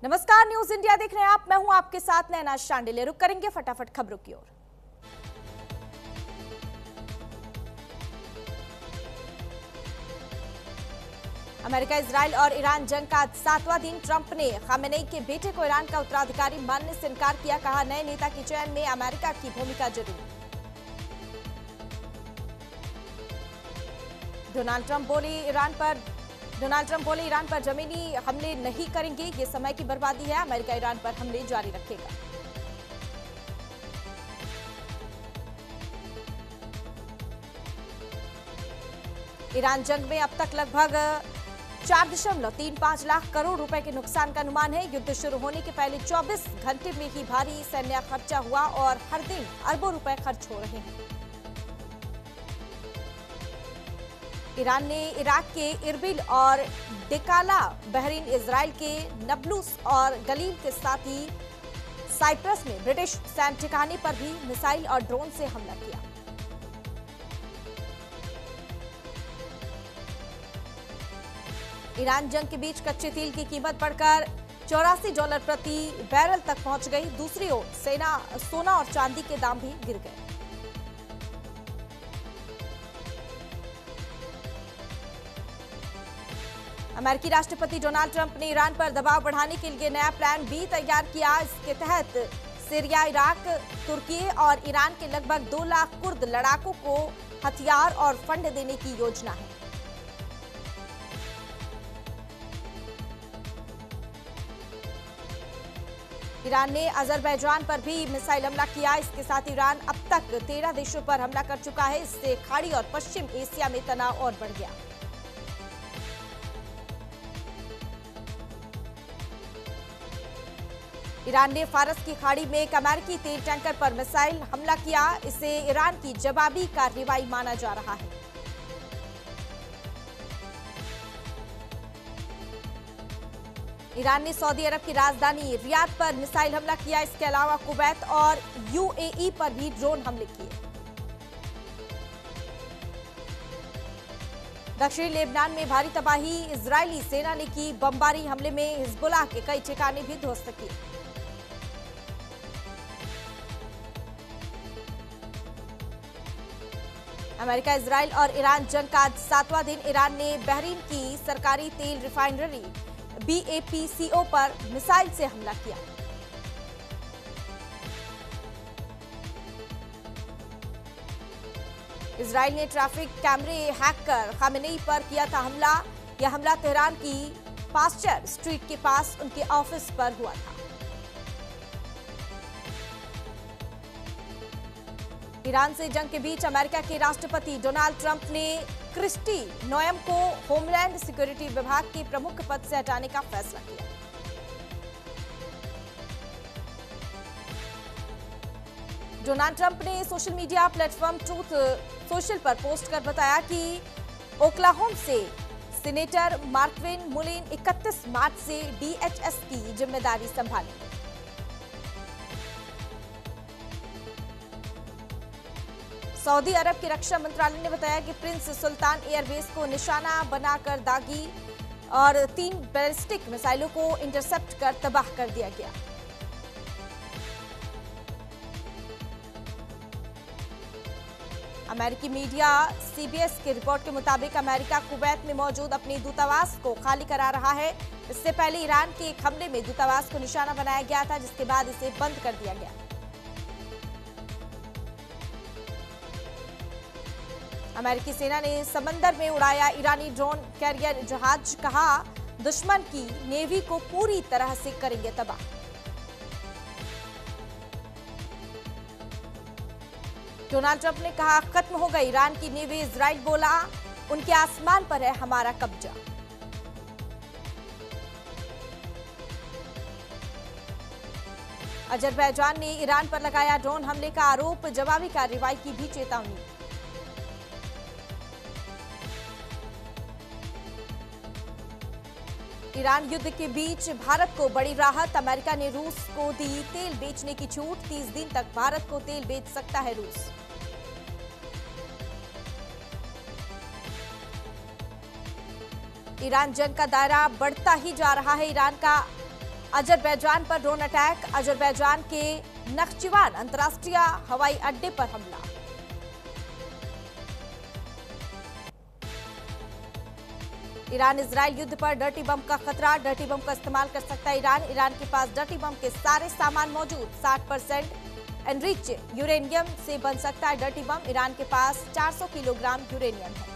नमस्कार, news India देख रहे हैं आप। मैं हूं आपके साथ नैना शांडिल्य। रुक करेंगे फटाफट खबरों की ओर। अमेरिका, इजराइल और ईरान जंग का 7वां दिन। ट्रंप ने खामेनेई के बेटे को ईरान का उत्तराधिकारी मानने से इनकार किया। कहा, नए नेता के चयन में अमेरिका की भूमिका जरूरी। डोनाल्ड ट्रंप बोले ईरान पर जमीनी हमले नहीं करेंगे, ये समय की बर्बादी है। अमेरिका ईरान पर हमले जारी रखेगा। ईरान जंग में अब तक लगभग 4.35 लाख करोड़ रुपए के नुकसान का अनुमान है। युद्ध शुरू होने के पहले 24 घंटे में ही भारी सैन्य खर्चा हुआ और हर दिन अरबों रुपए खर्च हो रहे हैं। ईरान ने इराक के इरबिल और डिकाला, बहरीन इजराइल के नबलुस और गलील के साथ ही साइप्रस में ब्रिटिश सैन्य ठिकाने पर भी मिसाइल और ड्रोन से हमला किया। ईरान जंग के बीच कच्चे तेल की कीमत बढ़कर $84 प्रति बैरल तक पहुंच गई। दूसरी ओर सोना और चांदी के दाम भी गिर गए। अमेरिकी राष्ट्रपति डोनाल्ड ट्रंप ने ईरान पर दबाव बढ़ाने के लिए नया प्लान बी तैयार किया। इसके तहत सीरिया, इराक, तुर्की और ईरान के लगभग 2 लाख कुर्द लड़ाकों को हथियार और फंड देने की योजना है। ईरान ने अजरबैजान पर भी मिसाइल हमला किया। इसके साथ ईरान अब तक 13 देशों पर हमला कर चुका है। इससे खाड़ी और पश्चिम एशिया में तनाव और बढ़ गया। ईरान ने फारस की खाड़ी में एक अमेरिकी तेल टैंकर पर मिसाइल हमला किया। इसे ईरान की जवाबी कार्रवाई माना जा रहा है। ईरान ने सऊदी अरब की राजधानी रियाद पर मिसाइल हमला किया। इसके अलावा कुवैत और यूएई पर भी ड्रोन हमले किए। दक्षिणी लेबनान में भारी तबाही। इजरायली सेना ने की बमबारी हमले में हिजबुल्लाह के कई ठिकाने भी ध्वस्त किए। अमेरिका, इजराइल और ईरान जंग का 7वां दिन। ईरान ने बहरीन की सरकारी तेल रिफाइनरी BAPCO पर मिसाइल से हमला किया। इजराइल ने ट्रैफिक कैमरे हैक कर खामेनेई पर किया था हमला। यह हमला तेहरान की पास्चर स्ट्रीट के पास उनके ऑफिस पर हुआ था। ईरान से जंग के बीच अमेरिका के राष्ट्रपति डोनाल्ड ट्रंप ने क्रिस्टी नोएम को होमलैंड सिक्योरिटी विभाग के प्रमुख पद से हटाने का फैसला किया। डोनाल्ड ट्रंप ने social media platform truth social पर पोस्ट कर बताया कि ओक्लाहोमा से सीनेटर मार्कविन मुलिन 31 मार्च से DHS की जिम्मेदारी संभालेंगे। सऊदी अरब के रक्षा मंत्रालय ने बताया कि प्रिंस सुल्तान एयरबेस को निशाना बनाकर दागी और 3 बैलिस्टिक मिसाइलों को इंटरसेप्ट कर तबाह कर दिया गया। अमेरिकी मीडिया CBS की रिपोर्ट के मुताबिक अमेरिका कुवैत में मौजूद अपने दूतावास को खाली करा रहा है। इससे पहले ईरान के एक हमले में दूतावास को निशाना बनाया गया था, जिसके बाद इसे बंद कर दिया गया। अमेरिकी सेना ने समंदर में उड़ाया ईरानी ड्रोन कैरियर जहाज। कहा, दुश्मन की नेवी को पूरी तरह से करेंगे तबाह। डोनाल्ड ट्रंप ने कहा, खत्म हो गई ईरान की नेवी। इजराइल बोला, उनके आसमान पर है हमारा कब्जा। अजरबैजान ने ईरान पर लगाया ड्रोन हमले का आरोप। जवाबी कार्रवाई की भी चेतावनी। ईरान युद्ध के बीच भारत को बड़ी राहत। अमेरिका ने रूस को दी तेल बेचने की छूट। 30 दिन तक भारत को तेल बेच सकता है रूस। ईरान जंग का दायरा बढ़ता ही जा रहा है। ईरान का अजरबैजान पर ड्रोन अटैक, अजरबैजान के नख्चिवान अंतर्राष्ट्रीय हवाई अड्डे पर हमला। ईरान इजराइल युद्ध पर डर्टी बम का खतरा, डर्टी बम का इस्तेमाल कर सकता है ईरान। ईरान के पास डर्टी बम के सारे सामान मौजूद, 60% एनरिच यूरेनियम से बन सकता है डर्टी बम। ईरान के पास 400 किलोग्राम यूरेनियम है।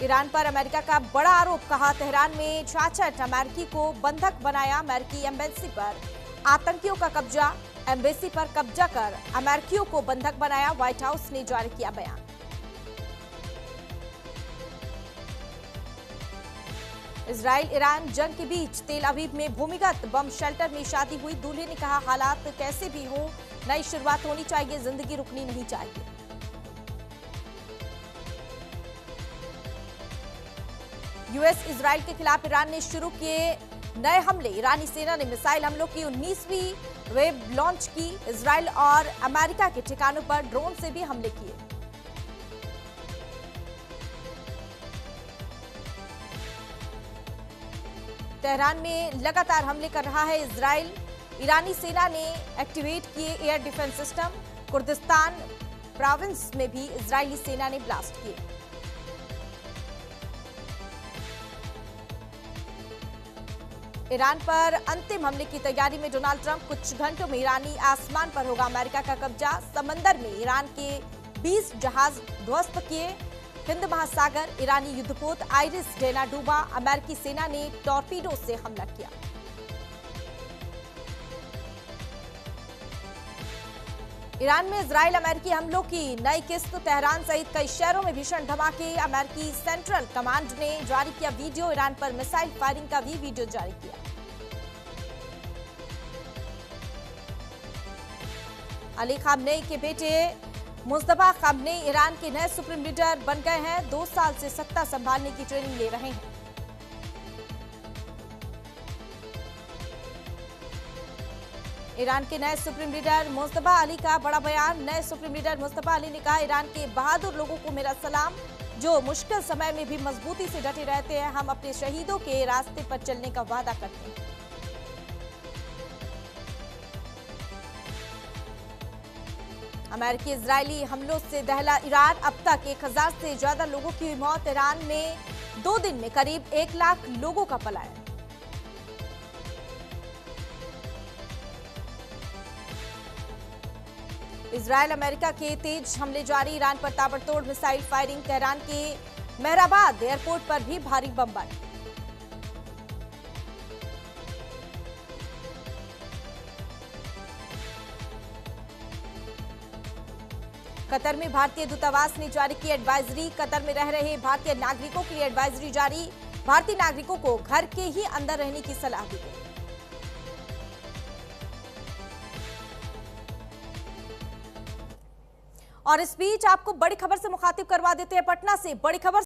ईरान पर अमेरिका का बड़ा आरोप, कहा तेहरान में 66 अमेरिकी को बंधक बनाया। अमेरिकी एम्बेसी पर आतंकियों का कब्जा, एम्बेसी पर कब्जा कर अमेरिकियों को बंधक बनाया, व्हाइट हाउस ने जारी किया बयान। इजराइल ईरान जंग के बीच तेल अवीव में भूमिगत बम शेल्टर में शादी हुई। दूल्हे ने कहा, हालात कैसे भी हो, नई शुरुआत होनी चाहिए, जिंदगी रुकनी नहीं चाहिए। यूएस इजराइल के खिलाफ ईरान ने शुरू किए नए हमले। ईरानी सेना ने मिसाइल हमलों की 19वीं वेव लॉन्च की। इजराइल और अमेरिका के ठिकानों पर ड्रोन से भी हमले किए। तेहरान में लगातार हमले कर रहा है इजराइल। ईरानी सेना ने एक्टिवेट किए air defence system. Kurdistan province में भी इजरायली सेना ने ब्लास्ट किए। ईरान पर अंतिम हमले की तैयारी में डोनाल्ड ट्रंप। कुछ घंटों में ईरानी आसमान पर होगा अमेरिका का कब्जा। समंदर में ईरान के 20 जहाज ध्वस्त किए। हिंद महासागर ईरानी युद्धपोत आइरिस डेना डूबा। अमेरिकी सेना ने टॉर्पीडो से हमला किया। ईरान में इजराइल अमेरिकी हमलों की नई किस्त। तेहरान सहित कई शहरों में भीषण धमाके। अमेरिकी सेंट्रल कमांड ने जारी किया वीडियो। ईरान पर मिसाइल फायरिंग का भी वीडियो जारी किया। अली खामनेई के बेटे मुस्तफा खामनेई ईरान के नए सुप्रीम लीडर बन गए हैं। 2 साल से सत्ता संभालने की ट्रेनिंग ले रहे हैं। ईरान के नए सुप्रीम लीडर मुस्तफा अली का बड़ा बयान। नए सुप्रीम लीडर मुस्तफा अली ने कहा, ईरान के बहादुर लोगों को मेरा सलाम, जो मुश्किल समय में भी मजबूती से डटे रहते हैं। हम अपने शहीदों के रास्ते पर चलने का वादा करते हैं। अमेरिकी इजरायली हमलों से दहला ईरान। अब तक 1000 से ज्यादा लोगों की मौत। ईरान में 2 दिन में करीब 1 लाख लोगों का पलायन। इजरायल अमेरिका के तेज हमले जारी। ईरान पर ताबड़तोड़ मिसाइल फायरिंग। तेहरान के मेहराबाद एयरपोर्ट पर भी भारी बमबारी। कतर में भारतीय दूतावास ने जारी की एडवाइजरी। कतर में रह रहे भारतीय नागरिकों के लिए एडवाइजरी जारी। भारतीय नागरिकों को घर के ही अंदर रहने की सलाह दी गई। और इस बीच आपको बड़ी खबर से मुखातिब करवा देते हैं पटना से। बड़ी खबर